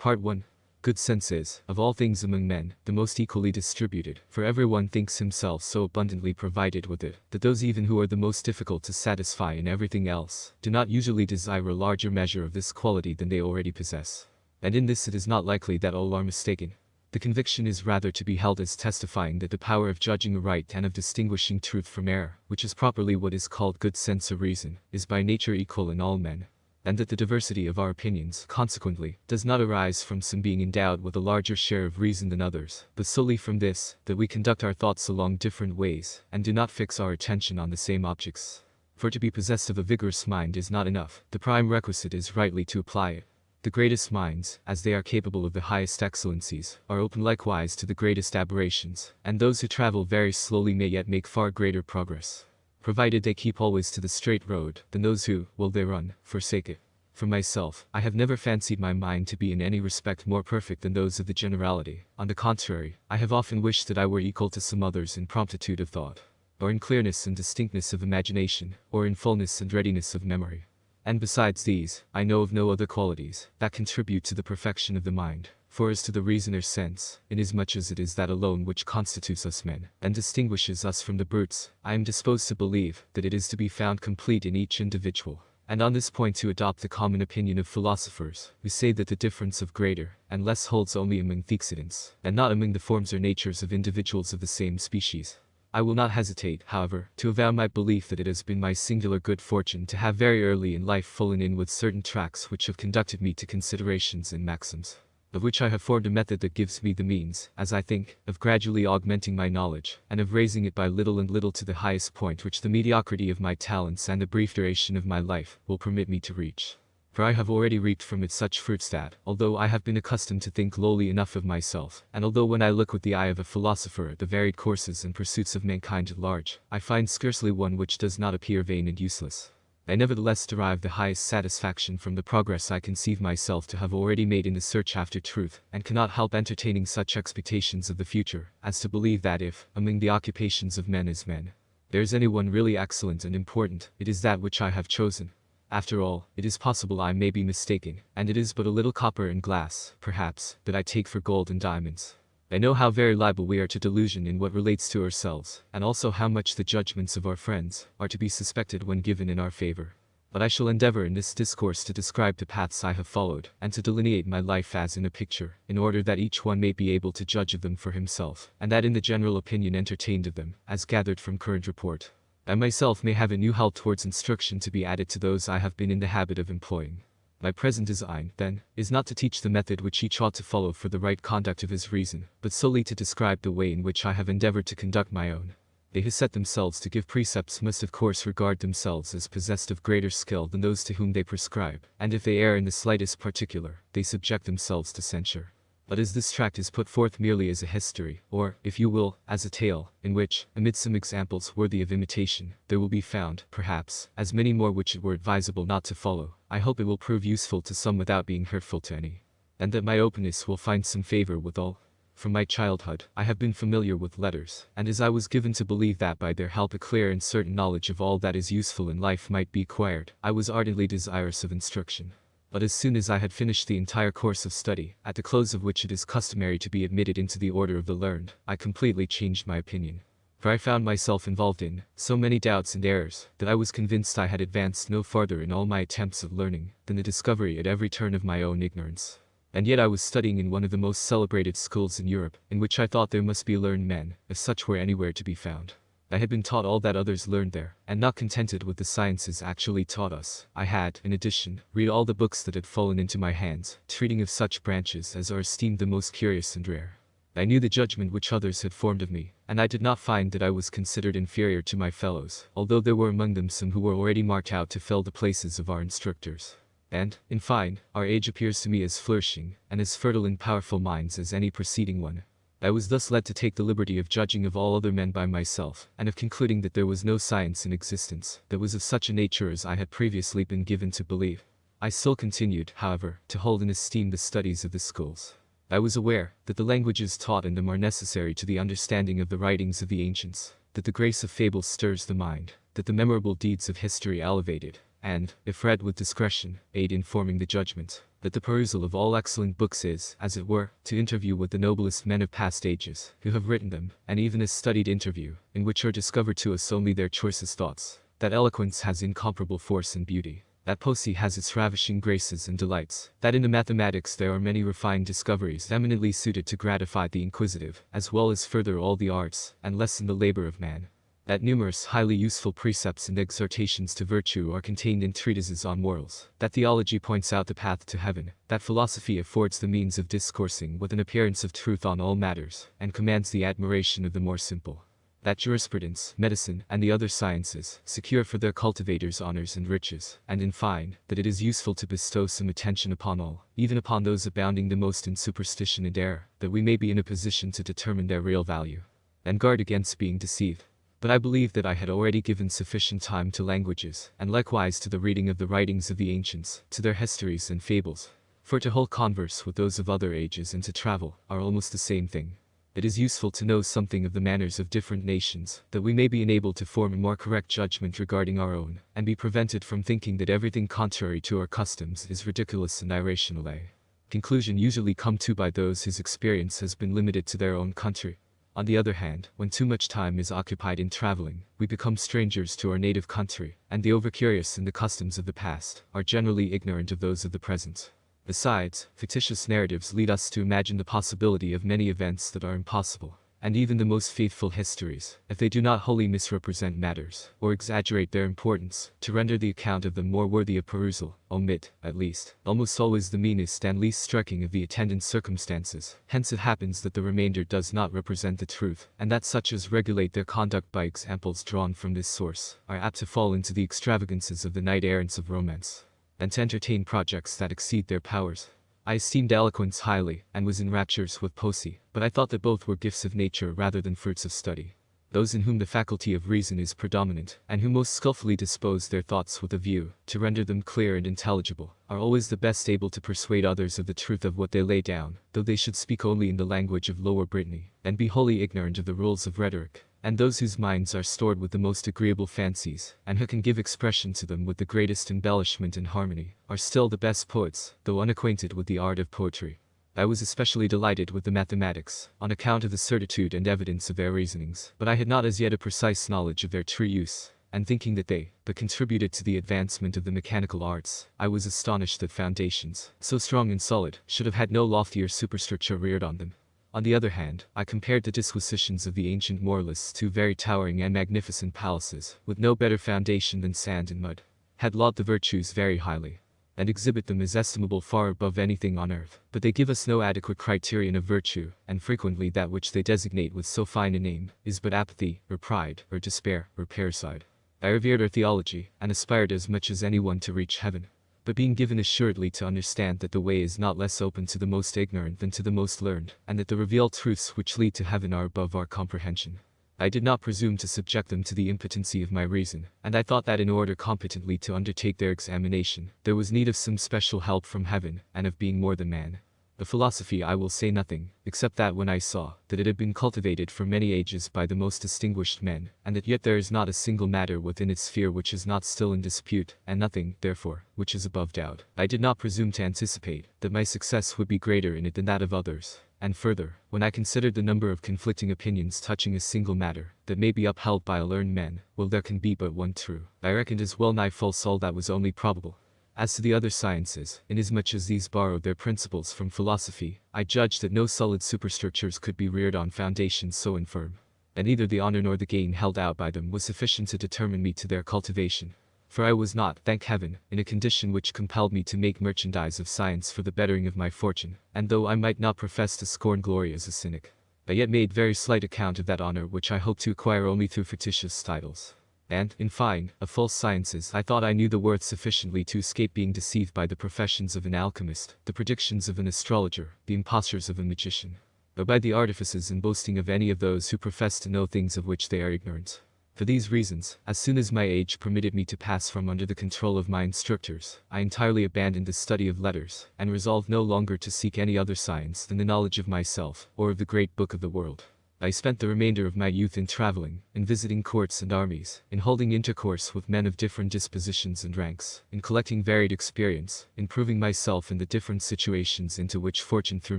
Part 1. Good sense is, of all things among men, the most equally distributed, for everyone thinks himself so abundantly provided with it, that those even who are the most difficult to satisfy in everything else, do not usually desire a larger measure of this quality than they already possess. And in this it is not likely that all are mistaken. The conviction is rather to be held as testifying that the power of judging aright and of distinguishing truth from error, which is properly what is called good sense or reason, is by nature equal in all men. And that the diversity of our opinions, consequently, does not arise from some being endowed with a larger share of reason than others, but solely from this, that we conduct our thoughts along different ways, and do not fix our attention on the same objects. For to be possessed of a vigorous mind is not enough, the prime requisite is rightly to apply it. The greatest minds, as they are capable of the highest excellencies, are open likewise to the greatest aberrations, and those who travel very slowly may yet make far greater progress, provided they keep always to the straight road, than those who, while they run, forsake it. For myself, I have never fancied my mind to be in any respect more perfect than those of the generality. On the contrary, I have often wished that I were equal to some others in promptitude of thought, or in clearness and distinctness of imagination, or in fullness and readiness of memory. And besides these, I know of no other qualities that contribute to the perfection of the mind. For as to the reason or sense, inasmuch as it is that alone which constitutes us men, and distinguishes us from the brutes, I am disposed to believe that it is to be found complete in each individual. And on this point to adopt the common opinion of philosophers, who say that the difference of greater and less holds only among the accidents, and not among the forms or natures of individuals of the same species. I will not hesitate, however, to avow my belief that it has been my singular good fortune to have very early in life fallen in with certain tracts which have conducted me to considerations and maxims, of which I have formed a method that gives me the means, as I think, of gradually augmenting my knowledge, and of raising it by little and little to the highest point which the mediocrity of my talents and the brief duration of my life will permit me to reach. For I have already reaped from it such fruits that, although I have been accustomed to think lowly enough of myself, and although when I look with the eye of a philosopher at the varied courses and pursuits of mankind at large, I find scarcely one which does not appear vain and useless, I nevertheless derive the highest satisfaction from the progress I conceive myself to have already made in the search after truth, and cannot help entertaining such expectations of the future, as to believe that if, among the occupations of men as men, there is any one really excellent and important, it is that which I have chosen. After all, it is possible I may be mistaken, and it is but a little copper and glass, perhaps, that I take for gold and diamonds. I know how very liable we are to delusion in what relates to ourselves, and also how much the judgments of our friends are to be suspected when given in our favor. But I shall endeavor in this discourse to describe the paths I have followed, and to delineate my life as in a picture, in order that each one may be able to judge of them for himself, and that in the general opinion entertained of them, as gathered from current report, I myself may have a new help towards instruction to be added to those I have been in the habit of employing. My present design, then, is not to teach the method which each ought to follow for the right conduct of his reason, but solely to describe the way in which I have endeavored to conduct my own. They who set themselves to give precepts must of course regard themselves as possessed of greater skill than those to whom they prescribe, and if they err in the slightest particular, they subject themselves to censure. But as this tract is put forth merely as a history, or, if you will, as a tale, in which, amid some examples worthy of imitation, there will be found, perhaps, as many more which it were advisable not to follow, I hope it will prove useful to some without being hurtful to any, and that my openness will find some favor with all. From my childhood, I have been familiar with letters, and as I was given to believe that by their help a clear and certain knowledge of all that is useful in life might be acquired, I was ardently desirous of instruction. But as soon as I had finished the entire course of study, at the close of which it is customary to be admitted into the order of the learned, I completely changed my opinion. For I found myself involved in so many doubts and errors, that I was convinced I had advanced no farther in all my attempts of learning, than the discovery at every turn of my own ignorance. And yet I was studying in one of the most celebrated schools in Europe, in which I thought there must be learned men, if such were anywhere to be found. I had been taught all that others learned there, and not contented with the sciences actually taught us, I had, in addition, read all the books that had fallen into my hands, treating of such branches as are esteemed the most curious and rare. I knew the judgment which others had formed of me, and I did not find that I was considered inferior to my fellows, although there were among them some who were already marked out to fill the places of our instructors. And, in fine, our age appears to me as flourishing, and as fertile in powerful minds as any preceding one. I was thus led to take the liberty of judging of all other men by myself, and of concluding that there was no science in existence that was of such a nature as I had previously been given to believe. I still continued, however, to hold in esteem the studies of the schools. I was aware that the languages taught in them are necessary to the understanding of the writings of the ancients, that the grace of fable stirs the mind, that the memorable deeds of history elevate it, and, if read with discretion, aid in forming the judgment, that the perusal of all excellent books is, as it were, to interview with the noblest men of past ages, who have written them, and even a studied interview, in which are discovered to us only their choicest thoughts, that eloquence has incomparable force and beauty, that poesy has its ravishing graces and delights, that in the mathematics there are many refined discoveries eminently suited to gratify the inquisitive, as well as further all the arts, and lessen the labor of man, that numerous highly useful precepts and exhortations to virtue are contained in treatises on morals, that theology points out the path to heaven, that philosophy affords the means of discoursing with an appearance of truth on all matters, and commands the admiration of the more simple, that jurisprudence, medicine, and the other sciences secure for their cultivators honors and riches, and in fine, that it is useful to bestow some attention upon all, even upon those abounding the most in superstition and error, that we may be in a position to determine their real value, and guard against being deceived. But I believed that I had already given sufficient time to languages, and likewise to the reading of the writings of the ancients, to their histories and fables. For to hold converse with those of other ages and to travel, are almost the same thing. It is useful to know something of the manners of different nations, that we may be enabled to form a more correct judgment regarding our own, and be prevented from thinking that everything contrary to our customs is ridiculous and irrational. A conclusion usually come to by those whose experience has been limited to their own country. On the other hand, when too much time is occupied in traveling, we become strangers to our native country, and the overcurious in the customs of the past are generally ignorant of those of the present. Besides, fictitious narratives lead us to imagine the possibility of many events that are impossible, and even the most faithful histories, if they do not wholly misrepresent matters, or exaggerate their importance, to render the account of them more worthy of perusal, omit, at least, almost always the meanest and least striking of the attendant circumstances. Hence it happens that the remainder does not represent the truth, and that such as regulate their conduct by examples drawn from this source, are apt to fall into the extravagances of the knight-errants of romance, and to entertain projects that exceed their powers. I esteemed eloquence highly, and was in raptures with poesy, but I thought that both were gifts of nature rather than fruits of study. Those in whom the faculty of reason is predominant, and who most skillfully dispose their thoughts with a view to render them clear and intelligible, are always the best able to persuade others of the truth of what they lay down, though they should speak only in the language of Lower Brittany, and be wholly ignorant of the rules of rhetoric. And those whose minds are stored with the most agreeable fancies, and who can give expression to them with the greatest embellishment and harmony, are still the best poets, though unacquainted with the art of poetry. I was especially delighted with the mathematics, on account of the certitude and evidence of their reasonings, but I had not as yet a precise knowledge of their true use, and thinking that they but contributed to the advancement of the mechanical arts, I was astonished that foundations, so strong and solid, should have had no loftier superstructure reared on them. On the other hand, I compared the disquisitions of the ancient moralists to very towering and magnificent palaces, with no better foundation than sand and mud, had laud the virtues very highly, and exhibit them as estimable far above anything on earth, but they give us no adequate criterion of virtue, and frequently that which they designate with so fine a name, is but apathy, or pride, or despair, or parricide. I revered our theology, and aspired as much as anyone to reach heaven, but being given assuredly to understand that the way is not less open to the most ignorant than to the most learned, and that the revealed truths which lead to heaven are above our comprehension, I did not presume to subject them to the impotency of my reason, and I thought that in order competently to undertake their examination, there was need of some special help from heaven, and of being more than man. The philosophy I will say nothing, except that when I saw that it had been cultivated for many ages by the most distinguished men, and that yet there is not a single matter within its sphere which is not still in dispute, and nothing, therefore, which is above doubt, I did not presume to anticipate that my success would be greater in it than that of others. And further, when I considered the number of conflicting opinions touching a single matter, that may be upheld by a learned man, well, there can be but one true, I reckoned as well nigh false all that was only probable. As to the other sciences, inasmuch as these borrowed their principles from philosophy, I judged that no solid superstructures could be reared on foundations so infirm, and neither the honor nor the gain held out by them was sufficient to determine me to their cultivation. For I was not, thank heaven, in a condition which compelled me to make merchandise of science for the bettering of my fortune, and though I might not profess to scorn glory as a cynic, I yet made very slight account of that honor which I hoped to acquire only through fictitious titles. And, in fine, of false sciences I thought I knew the worth sufficiently to escape being deceived by the professions of an alchemist, the predictions of an astrologer, the impostures of a magician, or by the artifices and boasting of any of those who profess to know things of which they are ignorant. For these reasons, as soon as my age permitted me to pass from under the control of my instructors, I entirely abandoned the study of letters, and resolved no longer to seek any other science than the knowledge of myself, or of the great book of the world. I spent the remainder of my youth in traveling, in visiting courts and armies, in holding intercourse with men of different dispositions and ranks, in collecting varied experience, in proving myself in the different situations into which fortune threw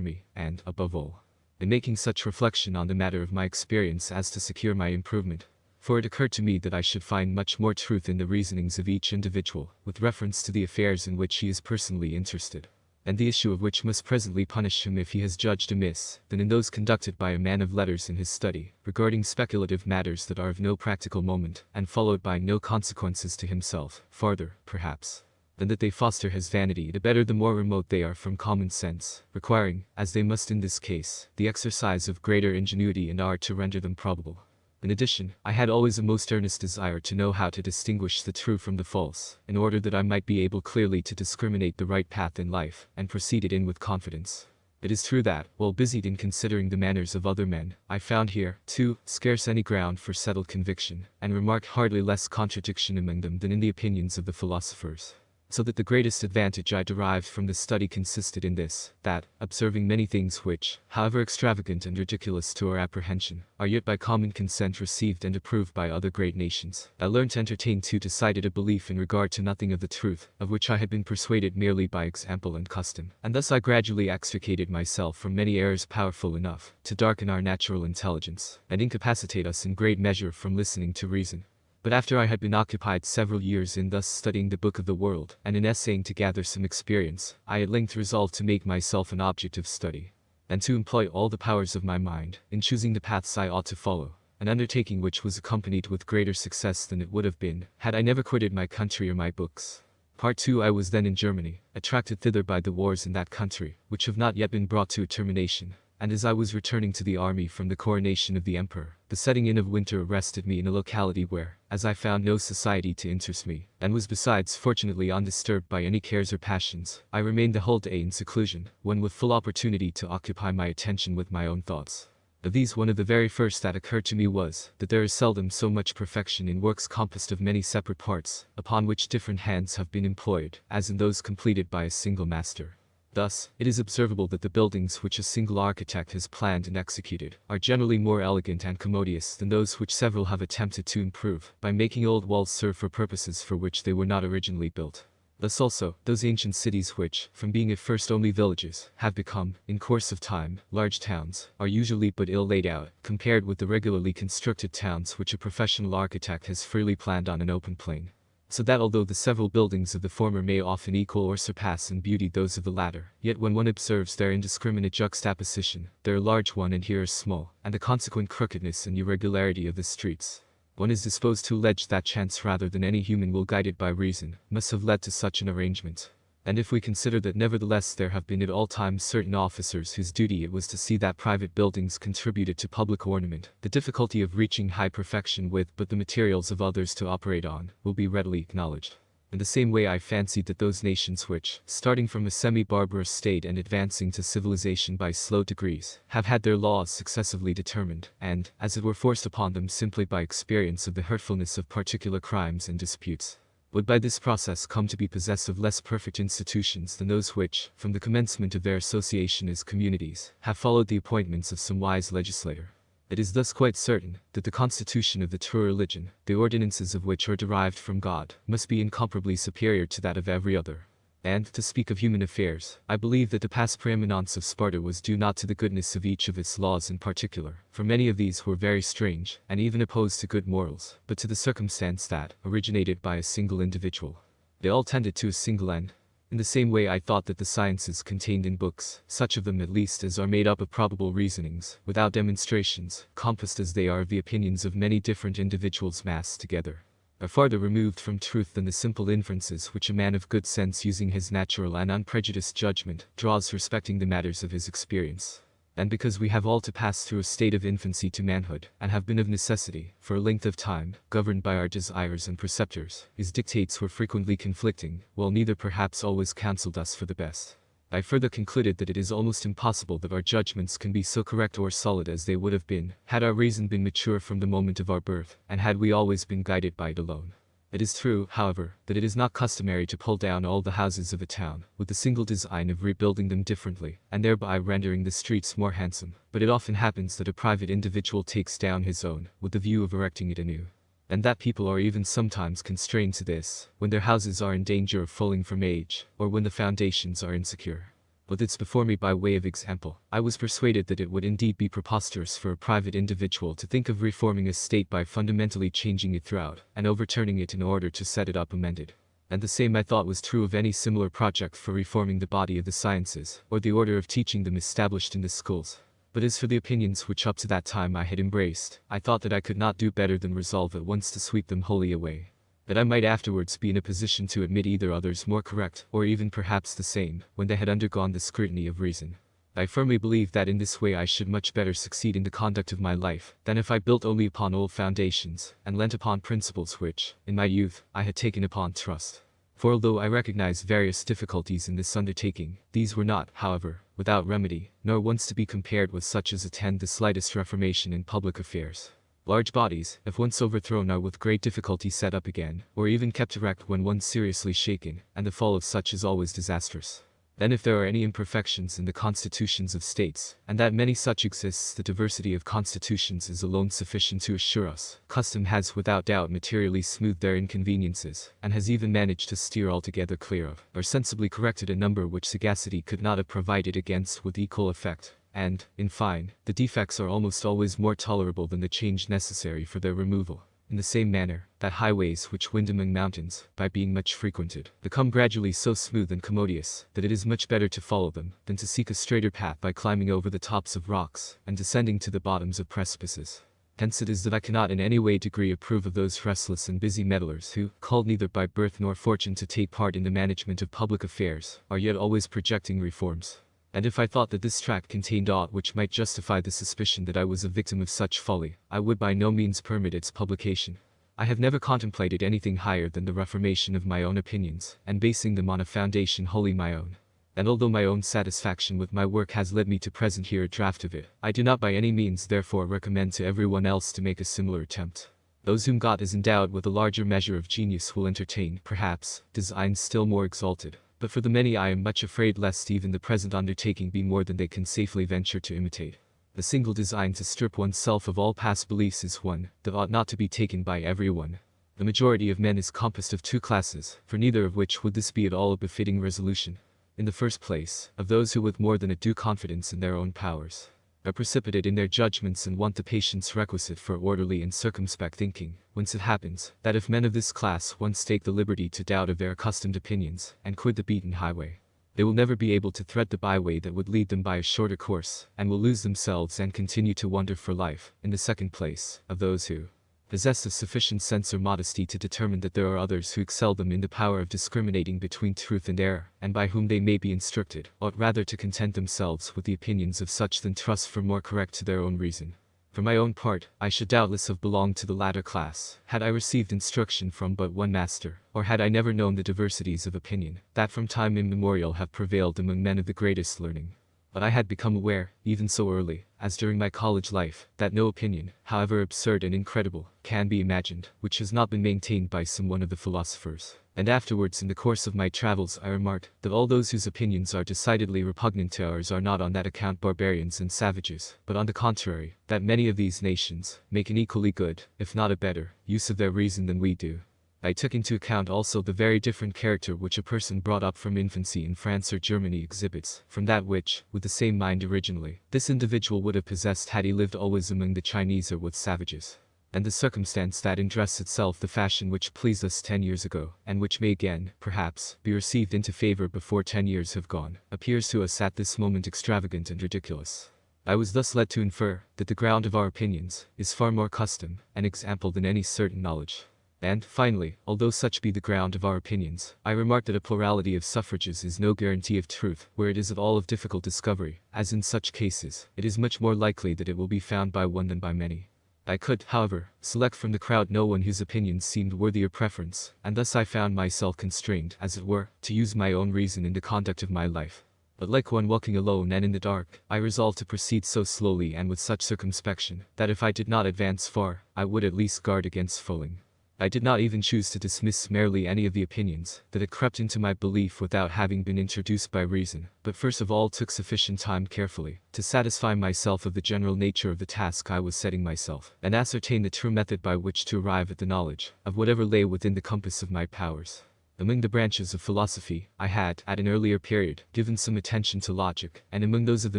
me, and, above all, in making such reflection on the matter of my experience as to secure my improvement. For it occurred to me that I should find much more truth in the reasonings of each individual, with reference to the affairs in which he is personally interested, and the issue of which must presently punish him if he has judged amiss, than in those conducted by a man of letters in his study, regarding speculative matters that are of no practical moment, and followed by no consequences to himself, farther, perhaps, than that they foster his vanity the better the more remote they are from common sense, requiring, as they must in this case, the exercise of greater ingenuity and art to render them probable. In addition, I had always a most earnest desire to know how to distinguish the true from the false, in order that I might be able clearly to discriminate the right path in life, and proceed it in with confidence. It is true that, while busied in considering the manners of other men, I found here, too, scarce any ground for settled conviction, and remarked hardly less contradiction among them than in the opinions of the philosophers. So that the greatest advantage I derived from this study consisted in this, that, observing many things which, however extravagant and ridiculous to our apprehension, are yet by common consent received and approved by other great nations, I learned to entertain too decided a belief in regard to nothing of the truth, of which I had been persuaded merely by example and custom, and thus I gradually extricated myself from many errors powerful enough to darken our natural intelligence, and incapacitate us in great measure from listening to reason. But after I had been occupied several years in thus studying the book of the world, and in essaying to gather some experience, I at length resolved to make myself an object of study, and to employ all the powers of my mind, in choosing the paths I ought to follow, an undertaking which was accompanied with greater success than it would have been, had I never quitted my country or my books. Part 2. I was then in Germany, attracted thither by the wars in that country, which have not yet been brought to a termination. And as I was returning to the army from the coronation of the emperor, the setting in of winter arrested me in a locality where, as I found no society to interest me, and was besides fortunately undisturbed by any cares or passions, I remained the whole day in seclusion, when with full opportunity to occupy my attention with my own thoughts. Of these one of the very first that occurred to me was, that there is seldom so much perfection in works composed of many separate parts, upon which different hands have been employed, as in those completed by a single master. Thus, it is observable that the buildings which a single architect has planned and executed, are generally more elegant and commodious than those which several have attempted to improve, by making old walls serve for purposes for which they were not originally built. Thus also, those ancient cities which, from being at first only villages, have become, in course of time, large towns, are usually but ill laid out, compared with the regularly constructed towns which a professional architect has freely planned on an open plain. So that although the several buildings of the former may often equal or surpass in beauty those of the latter, yet when one observes their indiscriminate juxtaposition, there are large one and here are small, and the consequent crookedness and irregularity of the streets, one is disposed to allege that chance rather than any human will guided by reason, must have led to such an arrangement. And if we consider that nevertheless there have been at all times certain officers whose duty it was to see that private buildings contributed to public ornament, the difficulty of reaching high perfection with but the materials of others to operate on, will be readily acknowledged. In the same way I fancied that those nations which, starting from a semi-barbarous state and advancing to civilization by slow degrees, have had their laws successively determined, and, as it were forced upon them simply by experience of the hurtfulness of particular crimes and disputes, would by this process come to be possessed of less perfect institutions than those which, from the commencement of their association as communities, have followed the appointments of some wise legislator. It is thus quite certain, that the constitution of the true religion, the ordinances of which are derived from God, must be incomparably superior to that of every other. And, to speak of human affairs, I believe that the past preeminence of Sparta was due not to the goodness of each of its laws in particular, for many of these were very strange, and even opposed to good morals, but to the circumstance that, originated by a single individual, they all tended to a single end. In the same way I thought that the sciences contained in books, such of them at least as are made up of probable reasonings, without demonstrations, compassed as they are of the opinions of many different individuals massed together, are farther removed from truth than the simple inferences which a man of good sense using his natural and unprejudiced judgment, draws respecting the matters of his experience. And because we have all to pass through a state of infancy to manhood, and have been of necessity, for a length of time, governed by our desires and preceptors, his dictates were frequently conflicting, while neither perhaps always counselled us for the best. I further concluded that it is almost impossible that our judgments can be so correct or solid as they would have been, had our reason been mature from the moment of our birth, and had we always been guided by it alone. It is true, however, that it is not customary to pull down all the houses of a town, with the single design of rebuilding them differently, and thereby rendering the streets more handsome, but it often happens that a private individual takes down his own, with the view of erecting it anew. And that people are even sometimes constrained to this, when their houses are in danger of falling from age, or when the foundations are insecure. With this before me by way of example, I was persuaded that it would indeed be preposterous for a private individual to think of reforming a state by fundamentally changing it throughout, and overturning it in order to set it up amended. And the same I thought was true of any similar project for reforming the body of the sciences, or the order of teaching them established in the schools. But as for the opinions which up to that time I had embraced, I thought that I could not do better than resolve at once to sweep them wholly away, that I might afterwards be in a position to admit either others more correct, or even perhaps the same, when they had undergone the scrutiny of reason. I firmly believe that in this way I should much better succeed in the conduct of my life, than if I built only upon old foundations, and leant upon principles which, in my youth, I had taken upon trust. For although I recognize various difficulties in this undertaking, these were not, however, without remedy, nor once to be compared with such as attend the slightest reformation in public affairs. Large bodies, if once overthrown, are with great difficulty set up again, or even kept erect when once seriously shaken, and the fall of such is always disastrous. Then if there are any imperfections in the constitutions of states, and that many such exists, the diversity of constitutions is alone sufficient to assure us. Custom has without doubt materially smoothed their inconveniences, and has even managed to steer altogether clear of, or sensibly corrected a number which sagacity could not have provided against with equal effect. And, in fine, the defects are almost always more tolerable than the change necessary for their removal. In the same manner, that highways which wind among mountains, by being much frequented, become gradually so smooth and commodious, that it is much better to follow them, than to seek a straighter path by climbing over the tops of rocks, and descending to the bottoms of precipices. Hence it is that I cannot in any way degree approve of those restless and busy meddlers who, called neither by birth nor fortune to take part in the management of public affairs, are yet always projecting reforms. And if I thought that this tract contained aught which might justify the suspicion that I was a victim of such folly, I would by no means permit its publication. I have never contemplated anything higher than the reformation of my own opinions, and basing them on a foundation wholly my own. And although my own satisfaction with my work has led me to present here a draft of it, I do not by any means therefore recommend to everyone else to make a similar attempt. Those whom God has endowed with a larger measure of genius will entertain, perhaps, designs still more exalted. But for the many I am much afraid lest even the present undertaking be more than they can safely venture to imitate. The single design to strip oneself of all past beliefs is one that ought not to be taken by everyone. The majority of men is composed of two classes, for neither of which would this be at all a befitting resolution. In the first place, of those who with more than a due confidence in their own powers, are precipitate in their judgments and want the patience requisite for orderly and circumspect thinking, whence it happens, that if men of this class once take the liberty to doubt of their accustomed opinions, and quit the beaten highway, they will never be able to thread the byway that would lead them by a shorter course, and will lose themselves and continue to wander for life. In the second place, of those who possess a sufficient sense or modesty to determine that there are others who excel them in the power of discriminating between truth and error, and by whom they may be instructed, ought rather to content themselves with the opinions of such than trust for more correct to their own reason. For my own part, I should doubtless have belonged to the latter class, had I received instruction from but one master, or had I never known the diversities of opinion, that from time immemorial have prevailed among men of the greatest learning. But I had become aware, even so early, as during my college life, that no opinion, however absurd and incredible, can be imagined, which has not been maintained by some one of the philosophers. And afterwards in the course of my travels I remarked, that all those whose opinions are decidedly repugnant to ours are not on that account barbarians and savages, but on the contrary, that many of these nations make an equally good, if not a better, use of their reason than we do. I took into account also the very different character which a person brought up from infancy in France or Germany exhibits, from that which, with the same mind originally, this individual would have possessed had he lived always among the Chinese or with savages. And the circumstance that in dress itself the fashion which pleased us 10 years ago, and which may again, perhaps, be received into favor before 10 years have gone, appears to us at this moment extravagant and ridiculous. I was thus led to infer, that the ground of our opinions is far more custom and example than any certain knowledge. And, finally, although such be the ground of our opinions, I remark that a plurality of suffrages is no guarantee of truth, where it is at all of difficult discovery, as in such cases, it is much more likely that it will be found by one than by many. I could, however, select from the crowd no one whose opinions seemed worthy of preference, and thus I found myself constrained, as it were, to use my own reason in the conduct of my life. But like one walking alone and in the dark, I resolved to proceed so slowly and with such circumspection, that if I did not advance far, I would at least guard against falling. I did not even choose to dismiss merely any of the opinions that had crept into my belief without having been introduced by reason, but first of all took sufficient time carefully to satisfy myself of the general nature of the task I was setting myself, and ascertain the true method by which to arrive at the knowledge of whatever lay within the compass of my powers. Among the branches of philosophy, I had, at an earlier period, given some attention to logic, and among those of the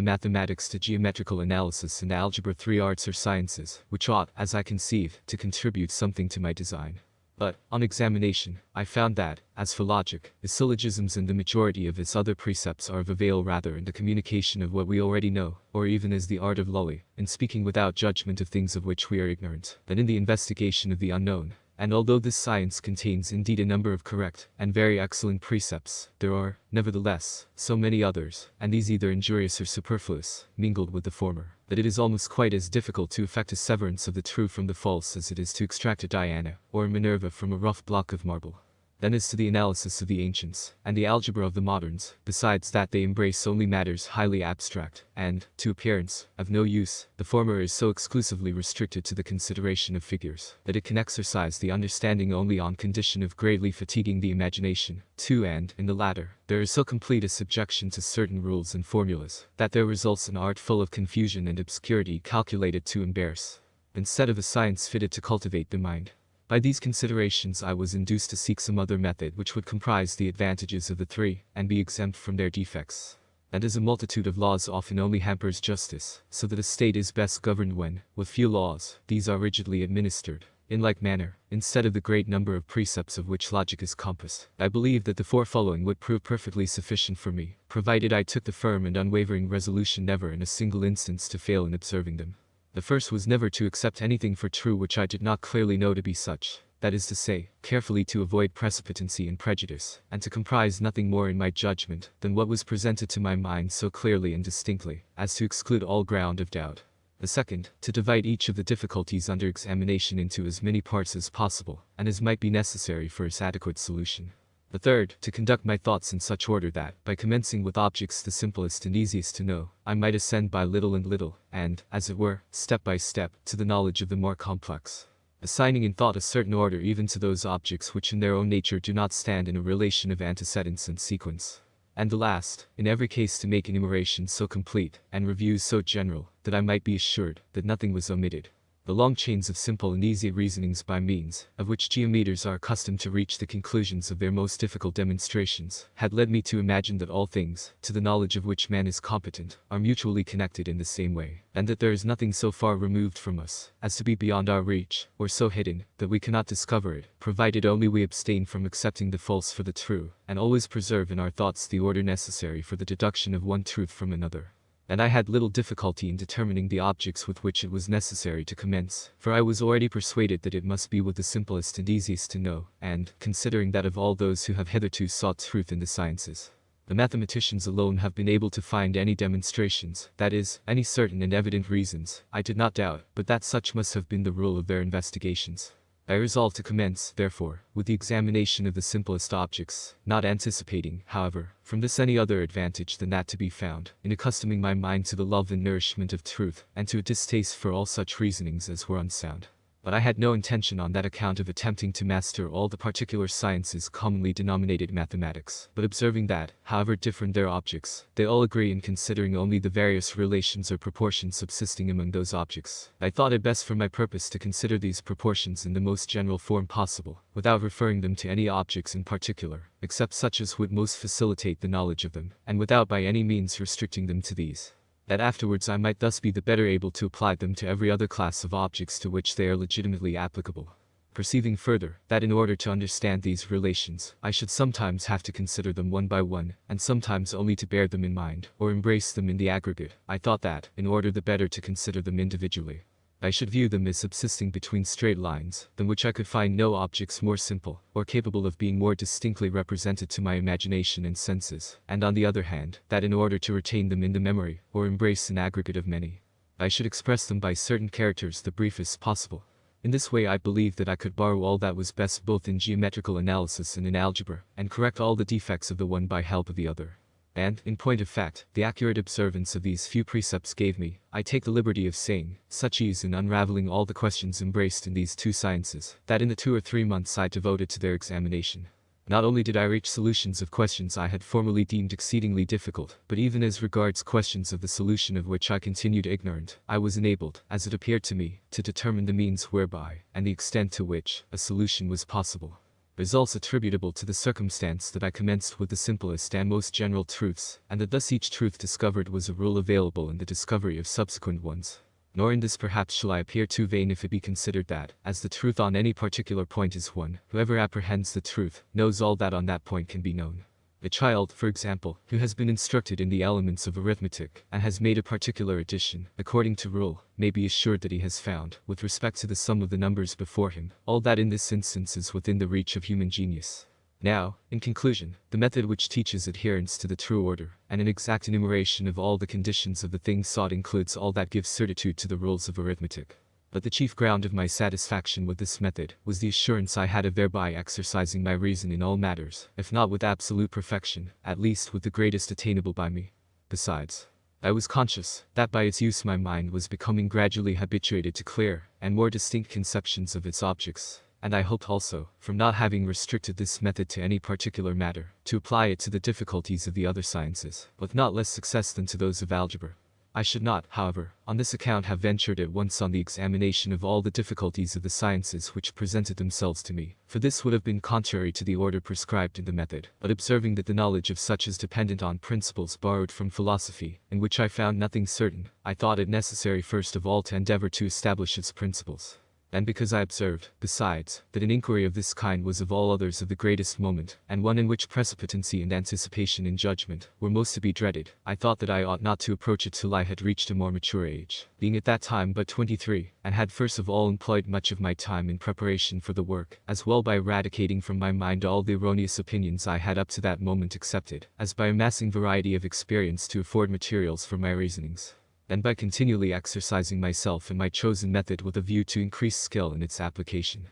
mathematics to geometrical analysis and algebra, 3 arts or sciences, which ought, as I conceive, to contribute something to my design. But, on examination, I found that, as for logic, the syllogisms and the majority of its other precepts are of avail rather in the communication of what we already know, or even as the art of lully, in speaking without judgment of things of which we are ignorant, than in the investigation of the unknown. And although this science contains indeed a number of correct and very excellent precepts, there are, nevertheless, so many others, and these either injurious or superfluous, mingled with the former, that it is almost quite as difficult to effect a severance of the true from the false as it is to extract a Diana or a Minerva from a rough block of marble. Then as to the analysis of the ancients, and the algebra of the moderns, besides that they embrace only matters highly abstract, and, to appearance, of no use, the former is so exclusively restricted to the consideration of figures, that it can exercise the understanding only on condition of greatly fatiguing the imagination, too, and, in the latter, there is so complete a subjection to certain rules and formulas, that there results an art full of confusion and obscurity calculated to embarrass, instead of a science fitted to cultivate the mind. By these considerations I was induced to seek some other method which would comprise the advantages of the 3, and be exempt from their defects. And as a multitude of laws often only hampers justice, so that a state is best governed when, with few laws, these are rigidly administered. In like manner, instead of the great number of precepts of which logic is compassed, I believe that the 4 following would prove perfectly sufficient for me, provided I took the firm and unwavering resolution never in a single instance to fail in observing them. The first was never to accept anything for true which I did not clearly know to be such, that is to say, carefully to avoid precipitancy and prejudice, and to comprise nothing more in my judgment than what was presented to my mind so clearly and distinctly, as to exclude all ground of doubt. The second, to divide each of the difficulties under examination into as many parts as possible, and as might be necessary for its adequate solution. The third, to conduct my thoughts in such order that, by commencing with objects the simplest and easiest to know, I might ascend by little and little, and, as it were, step by step, to the knowledge of the more complex, assigning in thought a certain order even to those objects which in their own nature do not stand in a relation of antecedence and sequence. And the last, in every case to make enumeration so complete, and reviews so general, that I might be assured that nothing was omitted. The long chains of simple and easy reasonings by means of which geometers are accustomed to reach the conclusions of their most difficult demonstrations, had led me to imagine that all things, to the knowledge of which man is competent, are mutually connected in the same way, and that there is nothing so far removed from us, as to be beyond our reach, or so hidden, that we cannot discover it, provided only we abstain from accepting the false for the true, and always preserve in our thoughts the order necessary for the deduction of one truth from another. And I had little difficulty in determining the objects with which it was necessary to commence, for I was already persuaded that it must be with the simplest and easiest to know, and, considering that of all those who have hitherto sought truth in the sciences, the mathematicians alone have been able to find any demonstrations, that is, any certain and evident reasons, I did not doubt, but that such must have been the rule of their investigations. I resolved to commence, therefore, with the examination of the simplest objects, not anticipating, however, from this any other advantage than that to be found in accustoming my mind to the love and nourishment of truth, and to a distaste for all such reasonings as were unsound. But I had no intention on that account of attempting to master all the particular sciences commonly denominated mathematics, but observing that, however different their objects, they all agree in considering only the various relations or proportions subsisting among those objects. I thought it best for my purpose to consider these proportions in the most general form possible, without referring them to any objects in particular, except such as would most facilitate the knowledge of them, and without by any means restricting them to these, that afterwards I might thus be the better able to apply them to every other class of objects to which they are legitimately applicable. Perceiving further, that in order to understand these relations, I should sometimes have to consider them one by one, and sometimes only to bear them in mind, or embrace them in the aggregate, I thought that, in order the better to consider them individually, I should view them as subsisting between straight lines, than which I could find no objects more simple, or capable of being more distinctly represented to my imagination and senses, and on the other hand, that in order to retain them in the memory, or embrace an aggregate of many, I should express them by certain characters the briefest possible. In this way I believed that I could borrow all that was best both in geometrical analysis and in algebra, and correct all the defects of the one by help of the other. And, in point of fact, the accurate observance of these few precepts gave me, I take the liberty of saying, such ease in unraveling all the questions embraced in these two sciences, that in the 2 or 3 months I devoted to their examination, not only did I reach solutions of questions I had formerly deemed exceedingly difficult, but even as regards questions of the solution of which I continued ignorant, I was enabled, as it appeared to me, to determine the means whereby, and the extent to which, a solution was possible. Results attributable to the circumstance that I commenced with the simplest and most general truths, and that thus each truth discovered was a rule available in the discovery of subsequent ones. Nor in this perhaps shall I appear too vain if it be considered that, as the truth on any particular point is one, whoever apprehends the truth, knows all that on that point can be known. A child, for example, who has been instructed in the elements of arithmetic, and has made a particular addition, according to rule, may be assured that he has found, with respect to the sum of the numbers before him, all that in this instance is within the reach of human genius. Now, in conclusion, the method which teaches adherence to the true order, and an exact enumeration of all the conditions of the thing sought includes all that gives certitude to the rules of arithmetic. But the chief ground of my satisfaction with this method was the assurance I had of thereby exercising my reason in all matters, if not with absolute perfection, at least with the greatest attainable by me. Besides, I was conscious that by its use my mind was becoming gradually habituated to clear and more distinct conceptions of its objects, and I hoped also, from not having restricted this method to any particular matter, to apply it to the difficulties of the other sciences, with not less success than to those of algebra. I should not, however, on this account have ventured at once on the examination of all the difficulties of the sciences which presented themselves to me, for this would have been contrary to the order prescribed in the method, but observing that the knowledge of such is dependent on principles borrowed from philosophy, in which I found nothing certain, I thought it necessary first of all to endeavor to establish its principles. And because I observed, besides, that an inquiry of this kind was of all others of the greatest moment, and one in which precipitancy and anticipation in judgment were most to be dreaded, I thought that I ought not to approach it till I had reached a more mature age, being at that time but 23, and had first of all employed much of my time in preparation for the work, as well by eradicating from my mind all the erroneous opinions I had up to that moment accepted, as by amassing variety of experience to afford materials for my reasonings, and by continually exercising myself in my chosen method with a view to increase skill in its application.